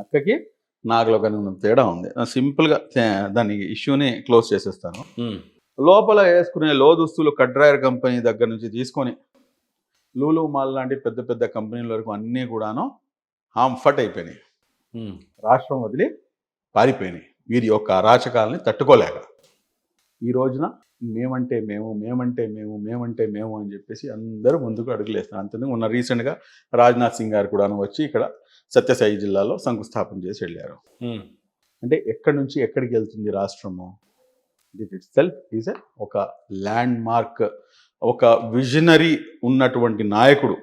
అక్కకి నాకులో కనుక తేడా ఉంది. సింపుల్‌గా దాన్ని ఇష్యూని క్లోజ్ చేసేస్తాను. లోపల వేసుకునే లోదుస్తులు కడ్రాయర్ కంపెనీ దగ్గర నుంచి తీసుకొని లూలు మాల్ లాంటి పెద్ద పెద్ద కంపెనీల వరకు అన్నీ కూడాను హాంఫట్ అయిపోయినాయి. రాష్ట్రం వదిలి పారిపోయినాయి వీరి యొక్క అరాచకాలని తట్టుకోలేక. ఈ రోజున మేమంటే మేము మేమంటే మేము మేమంటే మేము అని చెప్పేసి అందరూ ముందుకు అడుగులేస్తారు. అంతేందుకు మొన్న రీసెంట్గా రాజ్నాథ్ సింగ్ గారు కూడా వచ్చి ఇక్కడ సత్యసాయి జిల్లాలో శంకుస్థాపన చేసి వెళ్ళారు. అంటే ఎక్కడి నుంచి ఎక్కడికి వెళ్తుంది రాష్ట్రము? దిట్ ఇట్ సెల్ఫ్ ఈజ్ ఒక ల్యాండ్ మార్క్, ఒక విజనరీ ఉన్నటువంటి నాయకుడు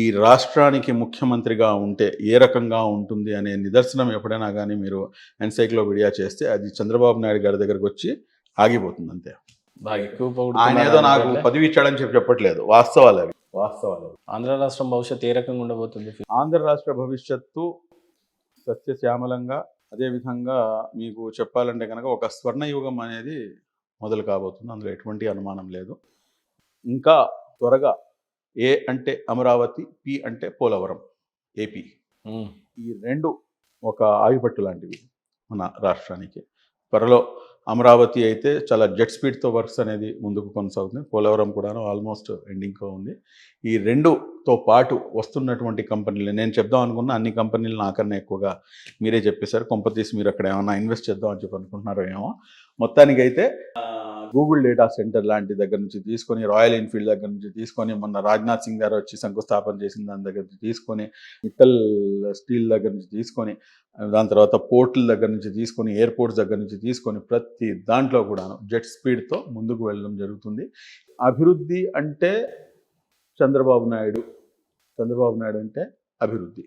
ఈ రాష్ట్రానికి ముఖ్యమంత్రిగా ఉంటే ఏ రకంగా ఉంటుంది అనే నిదర్శనం ఎప్పుడైనా కానీ మీరు ఎన్సైక్లోపీడియా చేస్తే అది చంద్రబాబు నాయుడు గారి దగ్గరకు వచ్చి ఆగిపోతుంది అంతే. ఆయన ఏదో నాకు పదవి ఇచ్చాడని చెప్పట్లేదు, వాస్తవాలు అవి. ఆంధ్ర రాష్ట్రం భవిష్యత్తు ఏ రకంగా ఉండబోతుంది? ఆంధ్ర రాష్ట్ర భవిష్యత్తు సస్యశ్యామలంగా, అదేవిధంగా మీకు చెప్పాలంటే కనుక ఒక స్వర్ణయుగం అనేది మొదలు కాబోతుంది. అందులో ఎటువంటి అనుమానం లేదు. ఇంకా త్వరగా ఏ అంటే అమరావతి, పి అంటే పోలవరం, ఏపీ, ఈ రెండు ఒక ఆయుపట్టు లాంటివి మన రాష్ట్రానికి. త్వరలో అమరావతి అయితే చాలా జెట్ స్పీడ్తో వర్క్స్ అనేది ముందుకు కొనసాగుతుంది. పోలవరం కూడా ఆల్మోస్ట్ ఎండింగ్లో ఉంది. ఈ రెండుతో పాటు వస్తున్నటువంటి కంపెనీలు, నేను చెప్దాం అనుకున్న అన్ని కంపెనీలు నాకన్నా ఎక్కువగా మీరే చెప్పేశారు. కొంపతీసి మీరు అక్కడ ఏమైనా ఇన్వెస్ట్ చేద్దాం అని చెప్పి అనుకుంటున్నారో ఏమో. మొత్తానికైతే గూగుల్ డేటా సెంటర్ లాంటి దగ్గర నుంచి తీసుకొని, రాయల్ ఎన్ఫీల్డ్ దగ్గర నుంచి తీసుకొని, మొన్న రాజ్నాథ్ సింగ్ గారు వచ్చి శంకుస్థాపన చేసిన దాని దగ్గర నుంచి తీసుకొని, మిట్టల్ స్టీల్ దగ్గర నుంచి తీసుకొని, దాని తర్వాత పోర్టుల దగ్గర నుంచి తీసుకొని, ఎయిర్పోర్ట్స్ దగ్గర నుంచి తీసుకొని, ప్రతి దాంట్లో కూడా జెట్ స్పీడ్తో ముందుకు వెళ్ళడం జరుగుతుంది. అభివృద్ధి అంటే చంద్రబాబు నాయుడు అంటే అభివృద్ధి.